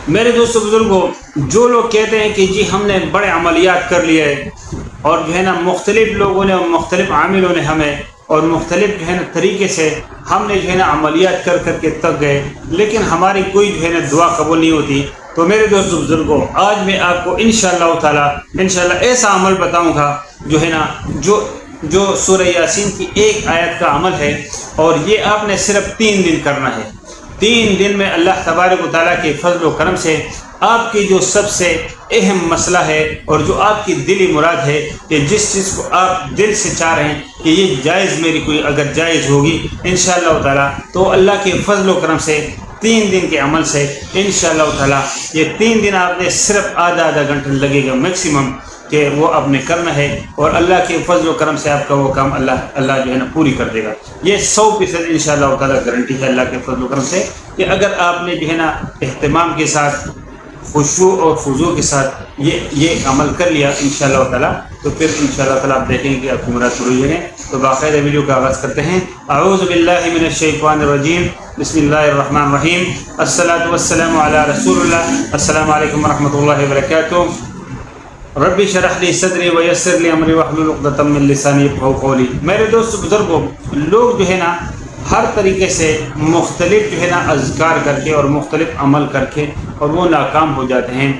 میرے دوستوں بزرگوں، جو لوگ کہتے ہیں کہ جی ہم نے بڑے عملیات کر لیے اور جو ہے نا مختلف لوگوں نے اور مختلف عاملوں نے ہمیں اور مختلف جو ہے نا طریقے سے ہم نے جو ہے نا عملیات کر کر کے تک گئے، لیکن ہماری کوئی جو ہے نا دعا قبول نہیں ہوتی، تو میرے دوستوں بزرگوں آج میں آپ کو انشاءاللہ ایسا عمل بتاؤں گا جو ہے نا جو سورہ یاسین کی ایک آیت کا عمل ہے، اور یہ آپ نے صرف 3 دن کرنا ہے۔ 3 دن میں اللہ تبارک و تعالیٰ کے فضل و کرم سے آپ کی جو سب سے اہم مسئلہ ہے اور جو آپ کی دلی مراد ہے کہ جس چیز کو آپ دل سے چاہ رہے ہیں کہ یہ جائز میری کوئی اگر جائز ہوگی انشاءاللہ تعالیٰ، تو اللہ کے فضل و کرم سے 3 دن کے عمل سے انشاءاللہ تعالیٰ یہ 3 دن آپ نے صرف آدھا گھنٹہ لگے گا میکسیمم کہ وہ آپ نے کرنا ہے، اور اللہ کے فضل و کرم سے آپ کا وہ کام اللہ جو ہے نا پوری کر دے گا۔ یہ 100% انشاءاللہ تعالیٰ گارنٹی ہے اللہ کے فضل و کرم سے کہ اگر آپ نے جو ہے نا اہتمام کے ساتھ خشوع اور خضوع کے ساتھ یہ عمل کر لیا انشاءاللہ تعالیٰ، تو پھر انشاءاللہ تعالیٰ آپ دیکھیں گے کہ آپ کی مراد پوری ہو جائیں۔ تو باقاعدہ ویڈیو کا آغاز کرتے ہیں۔ اعوذ باللہ من الشیطان الرجیم، بسم اللہ الرحمن الرحیم، الصلاۃ والسلام علی رسول اللہ۔ السلام علیکم ورحمۃ اللہ وبرکاتہ۔ رب اشرح لی صدری ویسر لی امری واحلل عقدۃ من لسانی یفقہوا قولی۔ میرے دوست بزرگوں، لوگ جو ہے نا ہر طریقے سے مختلف جو ہے نا اذکار کر کے اور مختلف عمل کر کے اور وہ ناکام ہو جاتے ہیں۔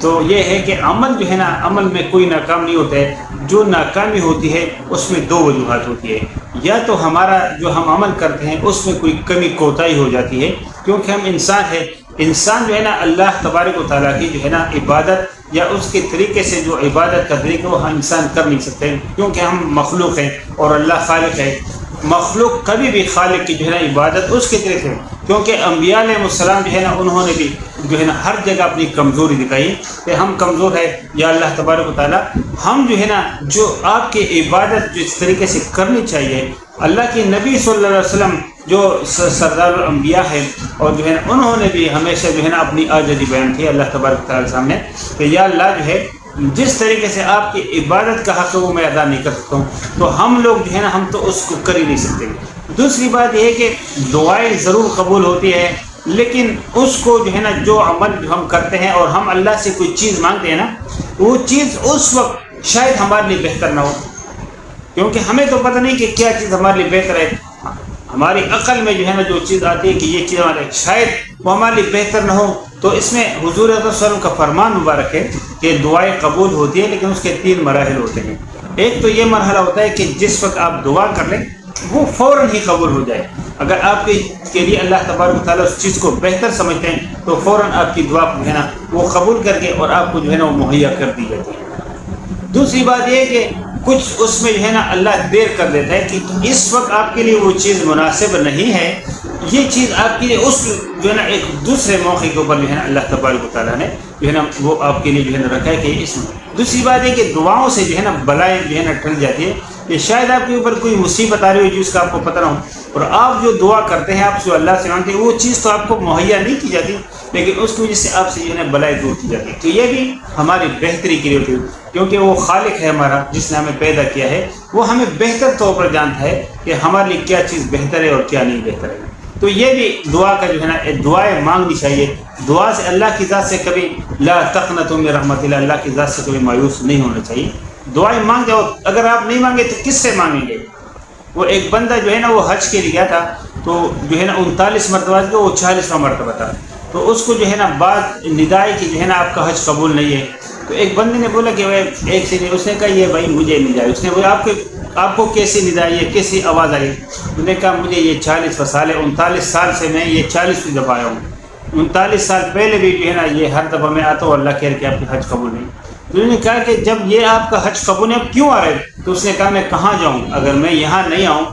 تو یہ ہے کہ عمل جو ہے نا عمل میں کوئی ناکام نہیں ہوتا ہے، جو ناکامی ہوتی ہے اس میں 2 وجوہات ہوتی ہے۔ یا تو ہمارا جو ہم عمل کرتے ہیں اس میں کوئی کمی کوتاہی ہو جاتی ہے، کیونکہ ہم انسان ہیں، انسان جو ہے نا اللہ تبارک و تعالیٰ کی جو ہے نا عبادت یا اس کے طریقے سے جو عبادت کا طریقہ وہ ہم انسان کر نہیں سکتے، کیونکہ ہم مخلوق ہیں اور اللہ خالق ہے۔ مخلوق کبھی بھی خالق کی جو ہے نا عبادت اس کے طریقے سے، کیونکہ انبیاء علیہ السلام جو ہے نا انہوں نے بھی جو ہے نا ہر جگہ اپنی کمزوری دکھائی کہ ہم کمزور ہے یا اللہ تبارک و تعالیٰ ہم جو ہے نا جو آپ کی عبادت جس طریقے سے کرنی چاہیے، اللہ کے نبی صلی اللہ علیہ وسلم جو سردار الانبیاء ہیں اور جو ہے نا انہوں نے بھی ہمیشہ جو ہے نا اپنی عاجزی بیان کی اللہ تبارک و تعالیٰ کے سامنے کہ یا اللہ جو ہے جس طریقے سے آپ کی عبادت کا حق ہے وہ میں ادا نہیں کر سکتا ہوں، تو ہم لوگ جو ہے نا ہم تو اس کو کر ہی نہیں سکتے۔ دوسری بات یہ ہے کہ دعائیں ضرور قبول ہوتی ہے، لیکن اس کو جو ہے نا جو عمل ہم کرتے ہیں اور ہم اللہ سے کوئی چیز مانگتے ہیں نا، وہ چیز اس وقت شاید ہمارے لیے بہتر نہ ہو، کیونکہ ہمیں تو پتہ نہیں کہ کیا چیز ہمارے لیے بہتر ہے۔ ہماری عقل میں جو ہے نا جو چیز آتی ہے کہ یہ چیز ہمارے شاید وہ ہمارے لیے بہتر نہ ہو، تو اس میں حضور صلی اللہ علیہ وسلم کا فرمان مبارک ہے کہ دعائیں قبول ہوتی ہیں، لیکن اس کے 3 مراحل ہوتے ہیں۔ ایک تو یہ مرحلہ ہوتا ہے کہ جس وقت آپ دعا کر لیں وہ فوراً ہی قبول ہو جائے۔ اگر آپ کے لیے اللہ تبارک و تعالیٰ اس چیز کو بہتر سمجھتے ہیں تو فوراً آپ کی دعا جو ہے نا وہ قبول کر کے اور آپ کو جو ہے نا وہ مہیا کر دی جاتی ہے۔ دوسری بات یہ ہے کہ کچھ اس میں جو ہے نا اللہ دیر کر دیتا ہے کہ اس وقت آپ کے لیے وہ چیز مناسب نہیں ہے، یہ چیز آپ کے لیے اس جو ہے نا ایک دوسرے موقع کے اوپر جو ہے نا اللہ تبارک و تعالیٰ نے جو ہے نا وہ آپ کے لیے جو ہے نا رکھا ہے کہ اس میں۔ دوسری بات ہے کہ دعاؤں سے جو ہے نا بلائیں جو ہے نا ٹل جاتی ہے، کہ شاید آپ کے اوپر کوئی مصیبت آ رہی ہو جس کا آپ کو پتہ نہ ہو، اور آپ جو دعا کرتے ہیں آپ جو اللہ سے مانگتے ہیں وہ چیز تو آپ کو مہیا نہیں کی جاتی، لیکن اس کی وجہ سے آپ سے جو ہے نا بلائیں دور کی جاتی ہے۔ تو یہ بھی ہماری بہتری کے لیے ہوتی ہے، کیونکہ وہ خالق ہے ہمارا جس نے ہمیں پیدا کیا ہے، وہ ہمیں بہتر طور پر جانتا ہے کہ ہمارے لیے کیا چیز بہتر ہے اور کیا نہیں بہتر ہے۔ تو یہ بھی دعا کا جو ہے نا دعائیں مانگنی چاہیے۔ دعا سے اللہ کی ذات سے کبھی لا تقنطوا من رحمت اللہ، اللہ کی ذات سے کبھی مایوس نہیں ہونا چاہیے۔ دعائیں مانگ جاؤ، اگر آپ نہیں مانگے تو کس سے مانگیں گے؟ وہ ایک بندہ جو ہے نا وہ حج کے لیے گیا تھا، تو جو ہے نا 39 مرتبہ جو وہ 40واں مرتبہ تھا، تو اس کو جو ہے نا بات ندائی کہ جو ہے نا آپ کا حج قبول نہیں ہے، تو ایک بندے نے بولا کہ ایک سے نہیں، اس نے کہا یہ بھائی مجھے ندائی، اس نے بولا آپ کو کیسی ندائی ہے، کیسی آواز آئی؟ اس نے کہا مجھے یہ 40 سال ہے، 39 سال سے میں یہ 40 دفعہ آیا ہوں، 39 سال پہلے بھی جو ہے نا یہ ہر دفعہ میں آتا ہوں اللہ کہہ کہ آپ کی حج قبول نہیں۔ تو انہوں نے کہا کہ جب یہ آپ کا حج قبول ہے اب کیوں آ رہے؟ تو اس نے کہا میں کہاں جاؤں، اگر میں یہاں نہیں آؤں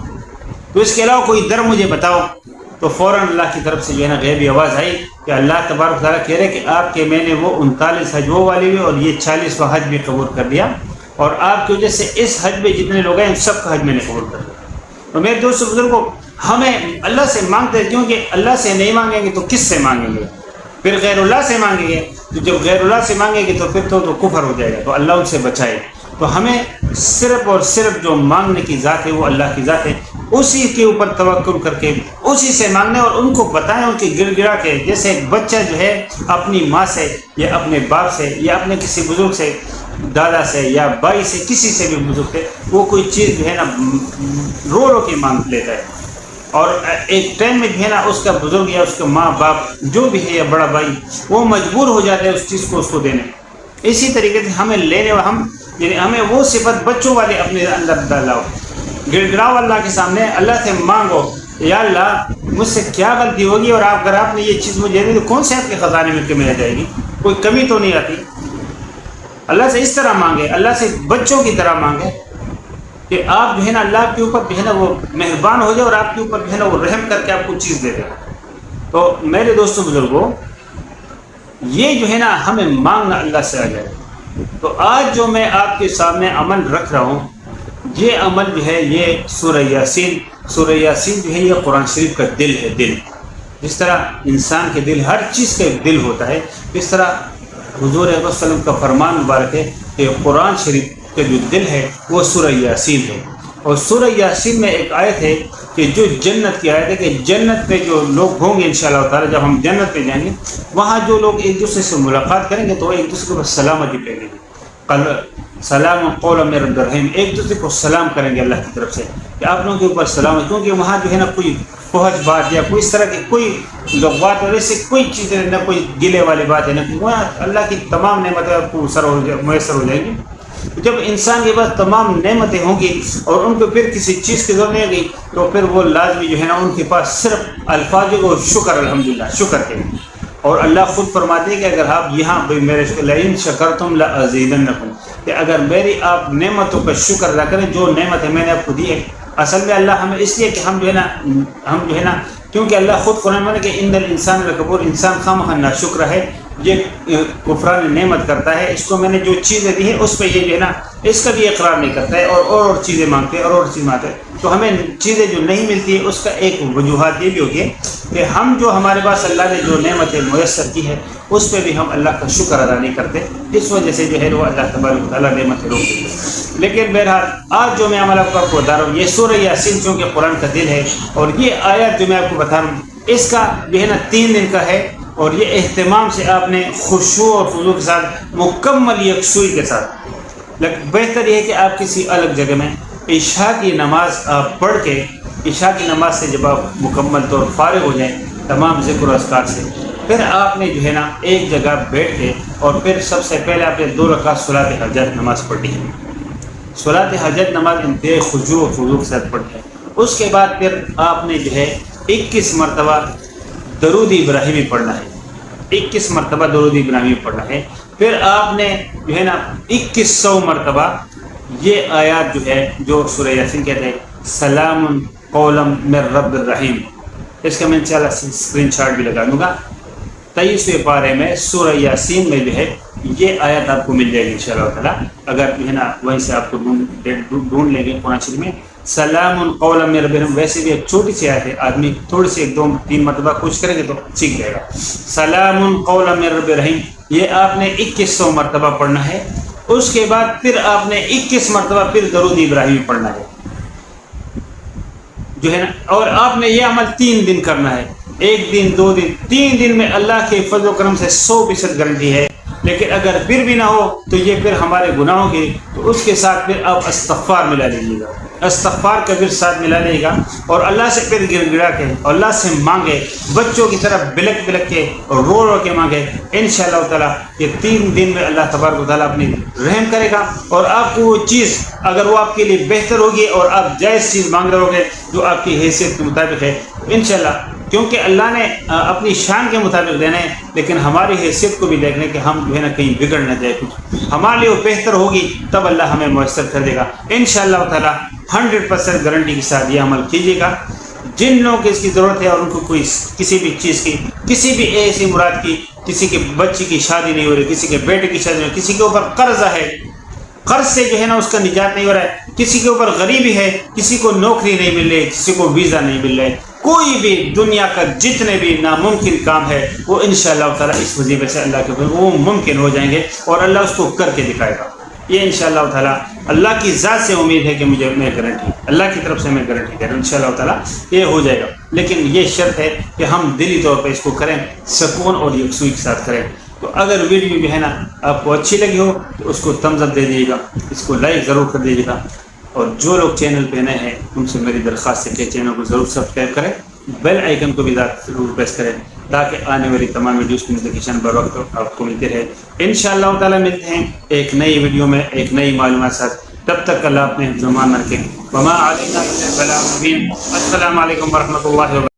تو اس کے علاوہ کوئی در مجھے بتاؤ۔ تو فوراً اللہ کی طرف سے جو ہے نا غیبی آواز آئی کہ اللہ تبارک تعالیٰ کہہ رہے کہ آپ کے میں نے وہ 39 حج وہ والی بھی اور یہ 40واں حج بھی قبول کر دیا، اور آپ کی وجہ سے اس حج میں جتنے لوگ ہیں ان سب کا حج میں نے قبول کر دیا۔ تو میرے دوست بزرگوں، ہمیں اللہ سے مانگتے ہیں، کیونکہ اللہ سے نہیں مانگیں گے تو کس سے مانگیں گے؟ پھر غیر اللہ سے مانگیں گے، تو جب غیر اللہ سے مانگیں گے تو پھر تو کفر ہو جائے گا، تو اللہ ان سے بچائے۔ تو ہمیں صرف اور صرف جو مانگنے کی ذات ہے وہ اللہ کی ذات ہے، اسی کے اوپر توکل کر کے اسی سے مانگنا اور ان کو بتائیں، ان کے گڑ گڑا کے، جیسے ایک بچہ جو ہے اپنی ماں سے یا اپنے باپ سے یا اپنے کسی بزرگ سے، دادا سے یا بھائی سے، کسی سے بھی بزرگ سے وہ کوئی چیز جو ہے نا رو رو کے مانگ لیتا ہے، اور ایک ٹائم میں جو ہے نا اس کا بزرگ یا اس کا ماں باپ جو بھی ہے یا بڑا بھائی وہ مجبور ہو جاتا ہے اس چیز کو اس کو دینے۔ اسی طریقے سے ہمیں لینے یعنی ہمیں وہ صفت بچوں والے اپنے اندر ڈالاؤ، گڑ گڑاؤ اللہ کے سامنے، اللہ سے مانگو، یا اللہ مجھ سے کیا غلطی ہوگی، اور اگر آپ نے یہ چیز مجھے دی تو کون سے آپ کے خزانے میں کمی آ جائے گی، کوئی کمی تو نہیں آتی۔ اللہ سے اس طرح مانگے، اللہ سے بچوں کی طرح مانگے کہ آپ جو ہے نا اللہ کے اوپر جو ہے نا وہ مہربان ہو جائے اور آپ کے اوپر جو ہے نا وہ رحم کر کے آپ کو چیز دے دے۔ تو میرے دوستوں بزرگوں، یہ جو ہے نا ہمیں مانگنا اللہ سے آ جائے۔ تو آج جو میں آپ کے سامنے عمل رکھ رہا ہوں، یہ عمل جو ہے یہ سورہ یاسین جو ہے یہ قرآن شریف کا دل ہے۔ دل جس طرح انسان کے دل، ہر چیز کا ایک دل ہوتا ہے، اس طرح حضور صلی اللہ علیہ وسلم کا فرمان مبارک ہے کہ قرآن شریف کا جو دل ہے وہ سورہ یاسین ہے۔ اور سورہ یاسین میں ایک آیت ہے کہ جو جنت کی آیت ہے کہ جنت پہ جو لوگ ہوں گے انشاءاللہ تعالی، جب ہم جنت پہ جائیں گے وہاں جو لوگ ایک دوسرے سے ملاقات کریں گے تو ایک دوسرے کو سلامتی پہ لیں گے، سلام قولا من رب الرحیم، ایک دوسرے کو سلام کریں گے اللہ کی طرف سے کہ آپ لوگوں کے اوپر سلام ہے، کیونکہ وہاں جو ہے نا کوئی فحش بات یا کوئی اس طرح کی کوئی لغوات اور ایسے کوئی چیزیں نہ کوئی گلے والی بات ہے، نہ وہاں اللہ کی تمام نعمتیں آپ کو میسر ہو جائیں گی۔ جب انسان کے پاس تمام نعمتیں ہوں گی اور ان کو پھر کسی چیز کی ضرورت نہیں ہوگی تو پھر وہ لازمی جو ہے نا ان کے پاس صرف الفاظ کو شکر الحمدللہ شکر کے، اور اللہ خود فرماتے ہیں کہ اگر آپ یہاں میرے لئن شکرتم لازیدنکم، کہ اگر میری آپ نعمتوں کا شکر ادا کریں، جو نعمتیں میں نے آپ کو دی ہے، اصل میں اللہ ہمیں اس لیے کہ ہم جو ہے نا کیونکہ اللہ خود قرآن میں کہ ان الانسان لکفور، انسان خواہ ناشکر ہے، یہ کفران نعمت کرتا ہے، اس کو میں نے جو چیزیں دی ہیں اس پہ یہ جو ہے نا اس کا بھی اقرار نہیں کرتا ہے اور چیزیں مانگتے ہیں اور چیز مانگتے ہیں۔ تو ہمیں چیزیں جو نہیں ملتی ہے اس کا ایک وجوہات یہ بھی ہوگی کہ ہم جو ہمارے پاس اللہ نے جو نعمتیں میسر کی ہے اس پہ بھی ہم اللہ کا شکر ادا نہیں کرتے، اس وجہ سے جو ہے وہ اللہ تبارک و تعالیٰ نعمتیں روک دیتے ہیں۔ لیکن بہرحال آج جو میں عمل آپ کو بتا رہا ہوں یہ سورہ یاسین چونکہ قرآن کا دل ہے، اور یہ آیت جو میں آپ کو بتا رہا ہوں اس کا جو ہے نا 3 دن کا ہے، اور یہ اہتمام سے آپ نے خشوع اور خضوع کے ساتھ مکمل یکسوئی کے ساتھ، لیکن بہتر یہ ہے کہ آپ کسی الگ جگہ میں عشاء کی نماز آپ پڑھ کے، عشاء کی نماز سے جب آپ مکمل طور فارغ ہو جائیں تمام ذکر و اذکار سے، پھر آپ نے جو ہے نا ایک جگہ بیٹھ کے اور پھر سب سے پہلے آپ نے 2 رکعت صلاۃ حاجت نماز پڑھی ہے۔ صلاۃ حاجت نماز انتہائی خشوع و خضوع کے ساتھ پڑھی ہے۔ اس کے بعد پھر آپ نے جو ہے 21 مرتبہ درود ابراہیمی پڑھنا ہے، 21 مرتبہ درود ابراہیمی پڑھنا ہے۔ پھر آپ نے جو ہے نا 2100 مرتبہ یہ آیات جو ہے جو سورہ یاسین کہتے ہیں سلام قولا من رب الرحیم، اس کا میں انشاءاللہ اسکرین شاٹ بھی لگا دوں گا۔ 23ویں پارے میں سورہ یاسین میں جو ہے یہ آیت آپ کو مل جائے گی انشاءاللہ تعالیٰ، اگر جو ہے نا وہیں سے آپ کو ڈھونڈ لیں گے قرآن شریف میں سلام قولا من رب الرحیم، ویسے بھی ایک چھوٹی سی آیت ہے، آدمی تھوڑی سی 1-2-3 مرتبہ کوشش کریں گے تو سیکھ جائے گا۔ سلام قولا من رب الرحیم یہ آپ نے 2100 مرتبہ پڑھنا ہے۔ اس کے بعد پھر آپ نے 21 مرتبہ پھر درود ابراہیمی پڑھنا ہے جو ہے نا، اور آپ نے یہ عمل 3 دن کرنا ہے، 1 دن 2 دن 3 دن میں اللہ کے فضل و کرم سے 100% گارنٹی ہے۔ لیکن اگر پھر بھی نہ ہو تو یہ پھر ہمارے گناہوں کی، تو اس کے ساتھ پھر آپ استغفار ملا لیجیے گا، استغفار کا پھر ساتھ ملا لے گا، اور اللہ سے پھر گر گڑا کے اور اللہ سے مانگے، بچوں کی طرف بلک بلک کے اور رو رو کے مانگے، انشاءاللہ تعالیٰ یہ 3 دن میں اللہ تبارک و تعالیٰ اپنی رحم کرے گا، اور آپ کو وہ چیز اگر وہ آپ کے لیے بہتر ہوگی اور آپ جائز چیز مانگ رہے ہوگے جو آپ کی حیثیت کے مطابق ہے انشاءاللہ، کیونکہ اللہ نے اپنی شان کے مطابق دینا ہے، لیکن ہماری حیثیت کو بھی دیکھنے کہ ہم جو ہے نا کہیں بگڑ نہ جائے، کچھ ہمارے لیے وہ بہتر ہوگی تب اللہ ہمیں میسر کر دے گا انشاءاللہ تعالیٰ۔ 100% گارنٹی کے ساتھ یہ عمل کیجیے گا۔ جن لوگوں کی اس کی ضرورت ہے اور ان کو کوئی کسی بھی چیز کی، کسی بھی ایسی مراد کی، کسی کے بچی کی شادی نہیں ہو رہی، کسی کے بیٹے کی شادی نہیں ہو رہی، کسی کے اوپر قرضہ ہے، قرض سے جو ہے نا اس کا نجات نہیں ہو رہا ہے، کسی کے اوپر غریبی ہے، کسی کو نوکری نہیں مل رہی، کسی کو ویزا نہیں مل رہا ہے، کوئی بھی دنیا کا جتنے بھی ناممکن کام ہے وہ انشاءاللہ تعالیٰ اس وظیفے سے اللہ کے اوپر وہ ممکن ہو جائیں گے اور اللہ اس کو کر کے دکھائے گا۔ یہ انشاءاللہ تعالیٰ اللہ کی ذات سے امید ہے کہ میں گارنٹی، اللہ کی طرف سے میں گارنٹی کر رہا ہوں انشاءاللہ تعالیٰ یہ ہو جائے گا، لیکن یہ شرط ہے کہ ہم دلی طور پہ اس کو کریں، سکون اور یکسوئی کے ساتھ کریں۔ تو اگر ویڈیو جو ہے نا آپ کو اچھی لگی ہو تو اس کو تھمز اپ دے دیجیے گا، اس کو لائک ضرور کر دیجیے گا، اور جو لوگ چینل پہ نئے ہیں ان سے میری درخواست ہے کہ چینل کو ضرور سبسکرائب کریں، بیل آئیکن کو بھی ضرور پریس کریں تاکہ آنے والی تمام ویڈیوز کی نوٹیفیکیشن بر وقت آپ کو ملتی رہے۔ انشاءاللہ تعالیٰ ملتے ہیں ایک نئی ویڈیو میں ایک نئی معلومات ساتھ، تب تک اللہ اپنے زمان رکھیں۔ وما علینا الا البلاغ المبین۔ السلام علیکم ورحمۃ اللہ وبرکاتہ۔